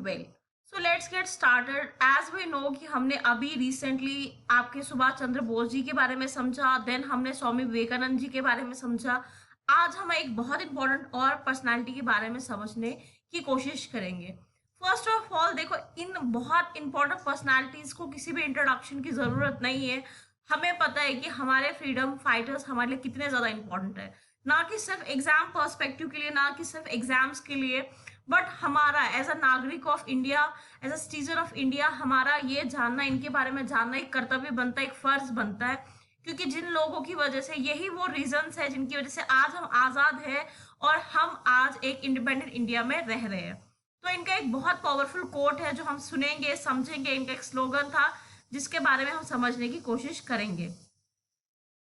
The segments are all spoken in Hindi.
Well, so let's get started. As we know कि हमने अभी रिसेंटली आपके सुभाष चंद्र बोस जी के बारे में समझा, देन हमने स्वामी विवेकानंद जी के बारे में समझा। आज हम एक बहुत इंपॉर्टेंट और पर्सनालिटी के बारे में समझने की कोशिश करेंगे। फर्स्ट ऑफ ऑल देखो, इन बहुत इंपॉर्टेंट पर्सनालिटीज को किसी भी इंट्रोडक्शन की जरूरत नहीं है। हमें पता है कि हमारे फ्रीडम फाइटर्स हमारे लिए कितने ज्यादा इंपॉर्टेंट है, ना कि सिर्फ एग्जाम पर्सपेक्टिव के लिए, ना कि सिर्फ एग्जाम्स के लिए, बट हमारा एज अ नागरिक of India, as a citizen of India, हमारा ये जानना, इनके बारे में जानना एक कर्तव्य बनता है, एक फर्ज बनता है। क्योंकि जिन लोगों की वजह से, यही वो रीजंस है जिनकी वजह से आज हम आजाद हैं और हम आज एक इंडिपेंडेंट इंडिया में रह रहे हैं। तो इनका एक बहुत पावरफुल कोट है जो हम सुनेंगे, समझेंगे। इनका एक स्लोगन था जिसके बारे में हम समझने की कोशिश करेंगे।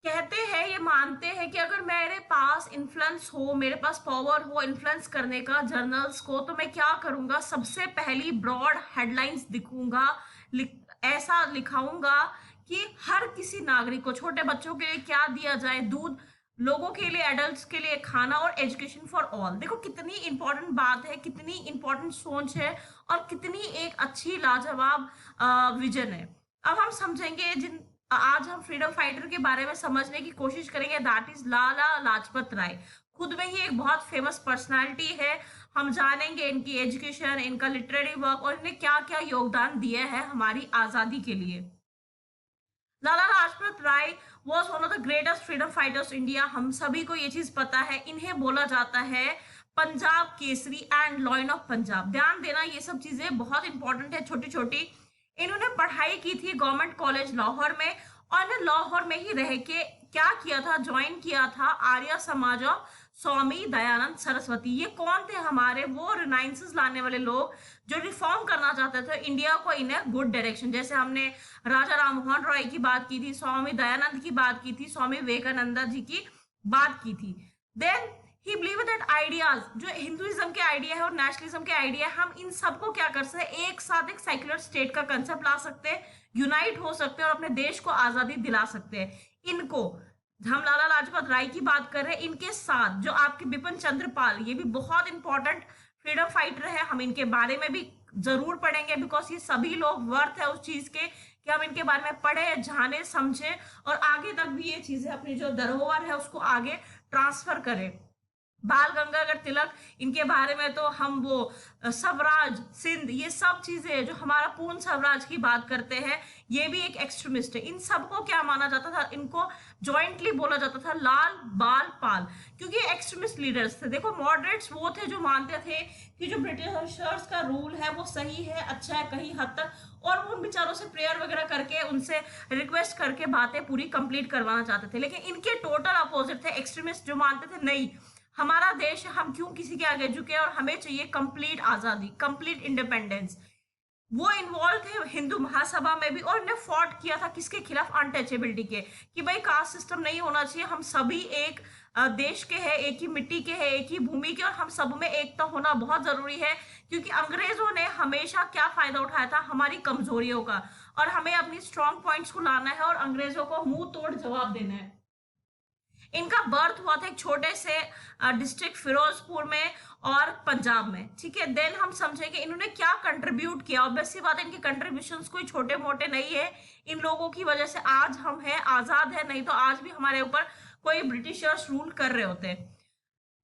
कहते हैं, ये मानते हैं कि अगर मेरे पास इन्फ्लुएंस हो, मेरे पास पावर हो इन्फ्लुएंस करने का जर्नल्स को, तो मैं क्या करूंगा? सबसे पहली ब्रॉड हेडलाइंस दिखूंगा, ऐसा लिखाऊंगा कि हर किसी नागरिक को, छोटे बच्चों के लिए क्या दिया जाए, दूध, लोगों के लिए, एडल्ट्स के लिए खाना, और एजुकेशन फॉर ऑल। देखो कितनी इंपॉर्टेंट बात है, कितनी इंपॉर्टेंट सोच है, और कितनी एक अच्छी लाजवाब विजन है। अब हम समझेंगे, जिन आज हम फ्रीडम फाइटर के बारे में समझने की कोशिश करेंगे, दैट इज लाला लाजपत राय। खुद में ही एक बहुत फेमस पर्सनालिटी है। हम जानेंगे इनकी एजुकेशन, इनका लिटरेरी वर्क, और इन्हें क्या क्या योगदान दिया है हमारी आजादी के लिए। Lala Lajpat Rai was one of the greatest freedom fighters India. हम सभी को ये चीज पता है। इन्हें बोला जाता है Punjab Kesari and lion of Punjab. ध्यान देना, ये सब चीजें बहुत इंपॉर्टेंट है, छोटी छोटी। इन्होंने पढ़ाई की थी गवर्नमेंट कॉलेज लाहौर में, और इन्हें लाहौर में ही रह के क्या किया था, ज्वाइन किया था आर्य समाज ऑफ स्वामी दयानंद सरस्वती। ये कौन थे? हमारे वो रिनाइंसेस लाने वाले लोग जो रिफॉर्म करना चाहते थे इंडिया को इन ए गुड डायरेक्शन। जैसे हमने राजा राममोहन रॉय की बात की थी, स्वामी दयानंद की बात की थी, स्वामी विवेकानंद जी की बात की थी। Then he believe that ideas, जो हिंदुइज्म के आइडिया है और नेशनलिज्म के आइडिया, हम इन सबको क्या कर सकते हैं? एक साथ एक सेक्युलर स्टेट का कंसेप्ट ला सकते हैं, यूनाइट हो सकते हैं और अपने देश को आजादी दिला सकते हैं। इनको, हम लाला लाजपत राय की बात कर रहे हैं, इनके साथ जो आपके बिपिन चंद्र पाल, ये भी बहुत इंपॉर्टेंट फ्रीडम फाइटर है। हम इनके बारे में भी जरूर पढ़ेंगे, बिकॉज ये सभी लोग वर्थ है उस चीज के कि हम इनके बारे में पढ़े, जाने, समझे, और आगे तक भी ये चीजें, अपनी जो धरोहर है उसको आगे ट्रांसफर करें। बाल गंगाधर तिलक, इनके बारे में तो हम वो स्वराज सिंध, ये सब चीजें जो हमारा पूर्ण स्वराज की बात करते हैं, ये भी एक एक्सट्रीमिस्ट है। इन सबको क्या माना जाता था? इनको जॉइंटली बोला जाता था लाल बाल पाल, क्योंकि एक्सट्रीमिस्ट लीडर्स थे। देखो, मॉडरेट्स वो थे जो मानते थे कि जो ब्रिटिशर्स का रूल है वो सही है, अच्छा है कहीं हद तक, और वो उन बेचारों से प्रेयर वगैरह करके, उनसे रिक्वेस्ट करके बातें पूरी कंप्लीट करवाना चाहते थे। लेकिन इनके टोटल अपोजिट थे एक्सट्रीमिस्ट, जो मानते थे नहीं, हमारा देश, हम क्यों किसी के आगे झुके, और हमें चाहिए कंप्लीट आजादी, कंप्लीट इंडिपेंडेंस। वो इन्वॉल्व थे हिंदू महासभा में भी, और इन्हें फॉट किया था किसके खिलाफ? अनटचेबिलिटी के, कि भाई कास्ट सिस्टम नहीं होना चाहिए, हम सभी एक देश के हैं, एक ही मिट्टी के हैं, एक ही भूमि के, और हम सब में एकता होना बहुत जरूरी है। क्योंकि अंग्रेजों ने हमेशा क्या फायदा उठाया था? हमारी कमजोरियों का, और हमें अपनी स्ट्रॉन्ग पॉइंट्स को लाना है और अंग्रेजों को मुंह तोड़ जवाब देना है। इनका बर्थ हुआ था एक छोटे से डिस्ट्रिक्ट फिरोजपुर में और पंजाब में, ठीक है। देन हम समझेंगे इन्होंने क्या कंट्रीब्यूट किया। ऑब्वियस सी बात है, इनके कंट्रीब्यूशंस कोई छोटे मोटे नहीं है। इन लोगों की वजह से आज हम हैं, आजाद है, नहीं तो आज भी हमारे ऊपर कोई ब्रिटिशर्स रूल कर रहे होते।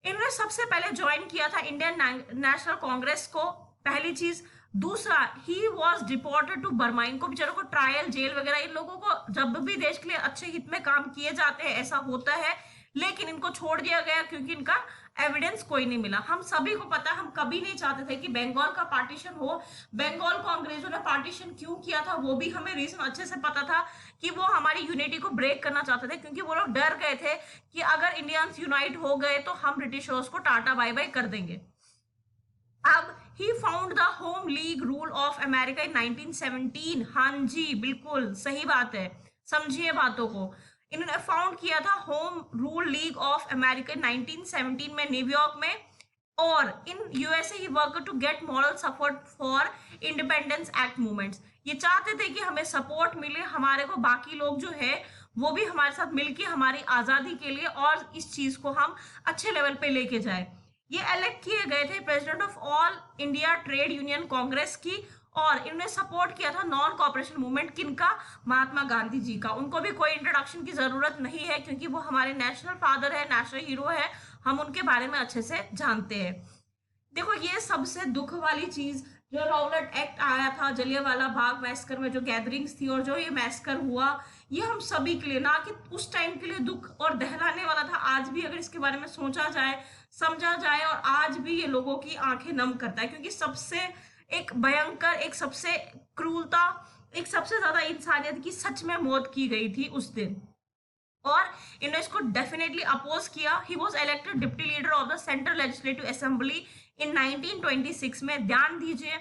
इन्होंने सबसे पहले ज्वाइन किया था इंडियन नेशनल कांग्रेस को, पहली चीज। दूसरा, he was deported to Burma. इनको बेचारों को ट्रायल, जेल वगैरह, इन लोगों को जब भी देश के लिए अच्छे हित में काम किए जाते हैं ऐसा होता है, लेकिन इनको छोड़ दिया गया क्योंकि इनका एविडेंस कोई नहीं मिला। हम सभी को पता है, हम कभी नहीं चाहते थे कि बंगाल का पार्टीशन हो। बंगाल को अंग्रेजों ने पार्टीशन क्यों किया था वो भी हमें रीजन अच्छे से पता था, कि वो हमारी यूनिटी को ब्रेक करना चाहते थे, क्योंकि वो लोग डर गए थे कि अगर इंडियंस यूनाइट हो गए तो हम ब्रिटिशर्स को टाटा बाय बाय कर देंगे। अब he found the home league rule of America in 1917। हाँ जी, बिल्कुल सही बात है, समझिए बातों को। इन्होंने फाउंड किया था home rule league of America 1917 में, न्यूयॉर्क में। और in USA he work to get moral support for independence act movements. ये चाहते थे कि हमें सपोर्ट मिले, हमारे को बाकी लोग जो है वो भी हमारे साथ मिलके हमारी आजादी के लिए, और इस चीज को हम अच्छे लेवल पे लेके जाए। ये इलेक्ट किए गए थे president of all India trade union Congress की, और इन्होंने सपोर्ट किया था नॉन कॉपरेशन मूवमेंट किनका, महात्मा गांधी जी का। उनको भी कोई इंट्रोडक्शन की जरूरत नहीं है क्योंकि वो हमारे नेशनल फादर है, नेशनल हीरो है, हम उनके बारे में अच्छे से जानते हैं। देखो ये सबसे दुख वाली चीज, जो रॉबर्ट एक्ट आया था जलियांवाला बाग मैस्कर में, जो गैदरिंग्स थी और जो ये मैस्कर हुआ, ये हम सभी के लिए, ना कि उस टाइम के लिए दुख और दहलाने वाला था, आज भी अगर इसके बारे में सोचा जाए, समझा जाए, और आज भी ये लोगों की आंखें नम करता है, क्योंकि सबसे एक भयंकर, एक सबसे क्रूरता, एक सबसे ज्यादा इंसानियत की सच में मौत की गई थी उस दिन, और इन्होंने इसको डेफिनेटली अपोज किया। He was elected deputy leader of the central legislative assembly in 1926 में, ध्यान दीजिए।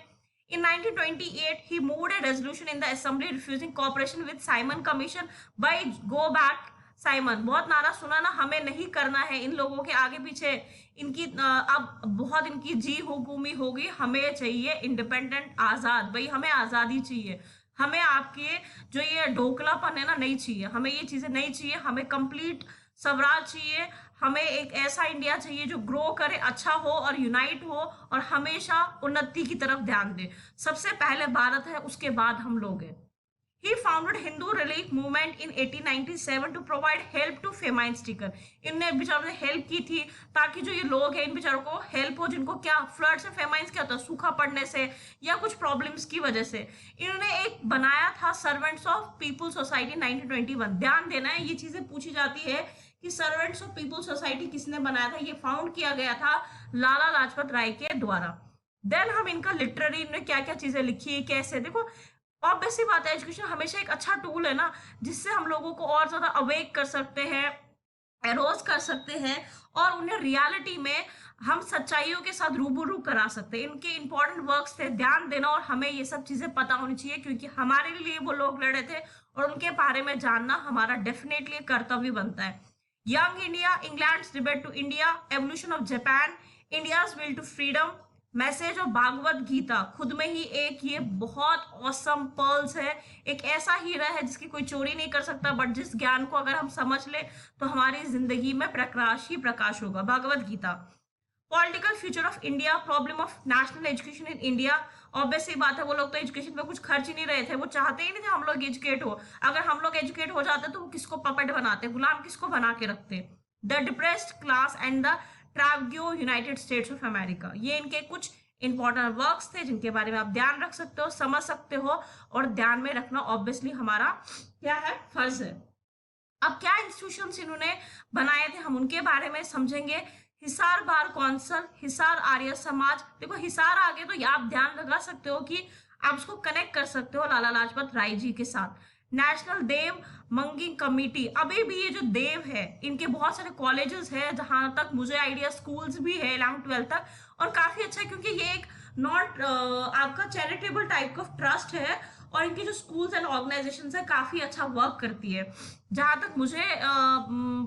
In 1928, he moved a resolution in the assembly refusing cooperation with Simon Commission by Go Back Simon। बहुत नारा सुना ना, हमें नहीं करना है इन लोगों के आगे पीछे, इनकी अब बहुत इनकी जी हुकूमी होगी, हमें चाहिए इंडिपेंडेंट आज़ाद, भाई हमें आज़ादी चाहिए, हमें आपके जो ये ढोकलापन है ना नहीं चाहिए, हमें ये चीज़ें नहीं चाहिए, हमें कंप्लीट स्वराज चाहिए, हमें एक ऐसा इंडिया चाहिए जो ग्रो करे, अच्छा हो और यूनाइट हो और हमेशा उन्नति की तरफ ध्यान दे। सबसे पहले भारत है, उसके बाद हम लोग हैं। He founded Hindu Relief Movement in 1897 to provide help to famine stricken। इनने बेचारों ने हेल्प की थी ताकि जो ये लोग हैं इन बेचारों को हेल्प हो, जिनको क्या फ्लड से, फेमाइंस क्या होता है, सूखा पड़ने से या कुछ प्रॉब्लम्स की वजह से। इन्होंने एक बनाया था सर्वेंट्स ऑफ पीपल सोसाइटी 1921। ध्यान देना है, ये चीजें पूछी जाती है कि सर्वेंट्स ऑफ पीपल सोसाइटी किसने बनाया था। ये फाउंड किया गया था लाला लाजपत राय के द्वारा। देन हम इनका लिटरेरी, इन्होंने क्या क्या चीजें लिखी है, कैसे, देखो ऑब्वियस सी बात है, एजुकेशन हमेशा एक अच्छा टूल है ना, जिससे हम लोगों को और ज्यादा अवेक कर सकते हैं, एरोज कर सकते हैं, और उन्हें रियलिटी में हम सच्चाइयों के साथ रूबरू करा सकते हैं। इनके इंपॉर्टेंट वर्क्स थे, ध्यान देना, और हमें ये सब चीजें पता होनी चाहिए क्योंकि हमारे लिए वो लोग लड़े थे और उनके बारे में जानना हमारा डेफिनेटली कर्तव्य बनता है। Young India, England's debate to India, evolution of Japan, India's will to freedom, message of Bhagavad Gita, खुद में ही एक ये बहुत ऑसम पर्ल्स है, एक ऐसा हीरा है जिसकी कोई चोरी नहीं कर सकता, बट जिस ज्ञान को अगर हम समझ ले तो हमारी जिंदगी में प्रकाश ही प्रकाश होगा। Bhagavad Gita. Political future of India, problem of national education in India. Obviously बात है, वो लोग तो एजुकेशन पे कुछ खर्च ही नहीं रहे थे, वो चाहते ही नहीं थे हम लोग एजुकेट हो। अगर हम लोग एजुकेट हो जाते तो वो किसको पपेट बनाते, गुलाम किसको बना के रखते। The depressed class and the ट्राग्यो यूनाइटेड स्टेट्स ऑफ अमेरिका, ये इनके कुछ इंपॉर्टेंट वर्क्स थे जिनके बारे में आप ध्यान रख सकते हो, समझ सकते हो, और ध्यान में रखना ऑब्वियसली हमारा क्या है, फर्ज है। अब क्या इंस्टीट्यूशंस इन्होंने बनाए थे, हम उनके बारे में समझेंगे। हिसार बार कौंसल, हिसार आर्य समाज। देखो हिसार आगे तो आप ध्यान लगा सकते हो कि आप उसको कनेक्ट कर सकते हो लाला लाजपत राय जी के साथ। नेशनल देव मंगिंग कमिटी, अभी भी ये जो देव है इनके बहुत सारे कॉलेजेस है, जहां तक मुझे आइडिया स्कूल्स भी है 11th-12th तक, और काफी अच्छा है क्योंकि ये एक नॉट आपका चैरिटेबल टाइप का ट्रस्ट है, और इनकी जो स्कूल्स एंड ऑर्गेनाइजेशन है काफी अच्छा वर्क करती है। जहां तक मुझे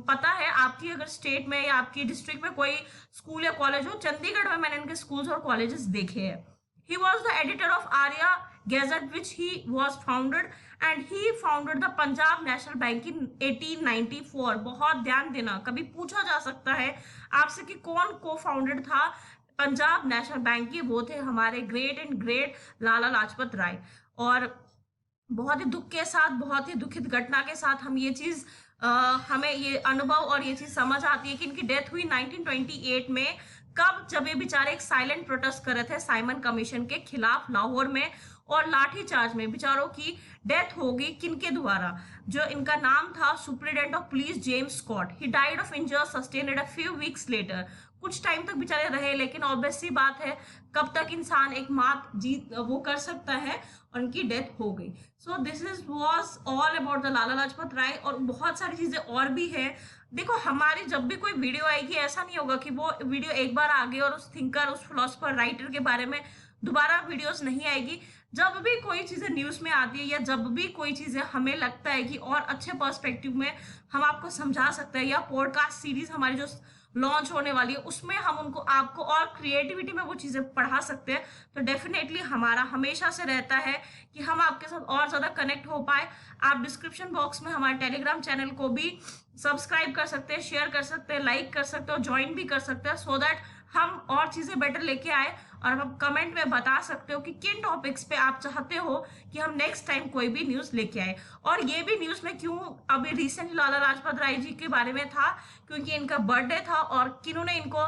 पता है, आपकी अगर स्टेट में या आपकी डिस्ट्रिक्ट में कोई स्कूल या कॉलेज हो, चंडीगढ़ में मैंने इनके स्कूल्स और कॉलेजेस देखे हैं। He was the editor of Arya Gazette, which he was founded, and he founded the Punjab National Bank in 1894। बहुत ध्यान देना, कभी पूछा जा सकता है आपसे कि कौन को फाउंडेड था पंजाब नेशनल बैंक की, वो थे हमारे ग्रेट एंड ग्रेट लाला लाजपत राय। और बहुत ही दुख के साथ, बहुत ही दुखित घटना के साथ हम ये चीज हमें ये अनुभव और ये चीज समझ आती है कि इनकी डेथ हुई 1928 में। कब? जब ये बेचारे एक साइलेंट प्रोटेस्ट कर रहे थे साइमन कमीशन के खिलाफ लाहौर में, और लाठीचार्ज में बेचारों की डेथ हो गई। किनके द्वारा? जो इनका नाम था superintendent of police James Scott. He died of injuries sustained a few weeks later. कुछ टाइम तक बेचारे रहे, लेकिन ऑब्वियस सी बात है कब तक इंसान एक मात जीत वो कर सकता है, और उनकी डेथ हो गई। So this is was all about the Lala Lajpat Rai, और बहुत सारी चीजें और भी है। देखो हमारी जब भी कोई वीडियो आएगी, ऐसा नहीं होगा कि वो वीडियो एक बार आ गई और उस थिंकर, उस फिलोसफर, राइटर के बारे में दोबारा वीडियोस नहीं आएगी। जब भी कोई चीजें न्यूज में आती है, या जब भी कोई चीजें हमें लगता है कि और अच्छे पर्सपेक्टिव में हम आपको समझा सकते हैं, या पॉडकास्ट सीरीज हमारी जो लॉन्च होने वाली है उसमें हम उनको आपको और क्रिएटिविटी में वो चीजें पढ़ा सकते हैं, तो डेफिनेटली हमारा हमेशा से रहता है कि हम आपके साथ और ज्यादा कनेक्ट हो पाए। आप डिस्क्रिप्शन बॉक्स में हमारे टेलीग्राम चैनल को भी सब्सक्राइब कर सकते हैं, शेयर कर सकते हैं, लाइक कर सकते हो, ज्वाइन भी कर सकते हैं, सो दैट हम और चीज़ें बेटर लेके आए, और आप कमेंट में बता सकते हो कि किन टॉपिक्स पे आप चाहते हो कि हम नेक्स्ट टाइम कोई भी न्यूज़ लेके आए। और ये भी न्यूज़ में क्यों अभी रिसेंटली लाला लाजपत राय जी के बारे में था, क्योंकि इनका बर्थडे था और किन्होंने इनको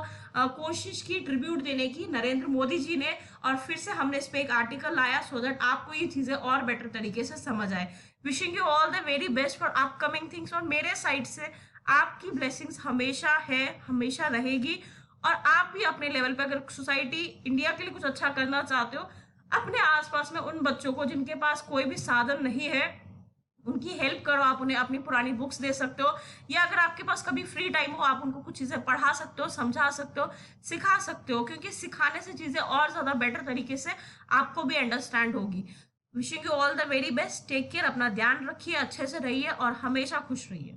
कोशिश की ट्रिब्यूट देने की, नरेंद्र मोदी जी ने। और फिर से हमने इस पे एक आर्टिकल लाया सो दैट आपको ये चीज़ें और बेटर तरीके से समझ आए। Wishing you all the very best for upcoming things. और मेरे साइड से आपकी ब्लेसिंग्स हमेशा है, हमेशा रहेगी। और आप भी अपने लेवल पे अगर सोसाइटी इंडिया के लिए कुछ अच्छा करना चाहते हो, अपने आसपास में उन बच्चों को जिनके पास कोई भी साधन नहीं है, उनकी हेल्प करो। आप उन्हें अपनी पुरानी बुक्स दे सकते हो, या अगर आपके पास कभी फ्री टाइम हो आप उनको कुछ चीज़ें पढ़ा सकते हो, समझा सकते हो, सिखा सकते हो, क्योंकि सिखाने से चीज़ें और ज़्यादा बेटर तरीके से आपको भी अंडरस्टैंड होगी। Wishing you all the very best. Take care, अपना ध्यान रखिए, अच्छे से रहिए और हमेशा खुश रहिए।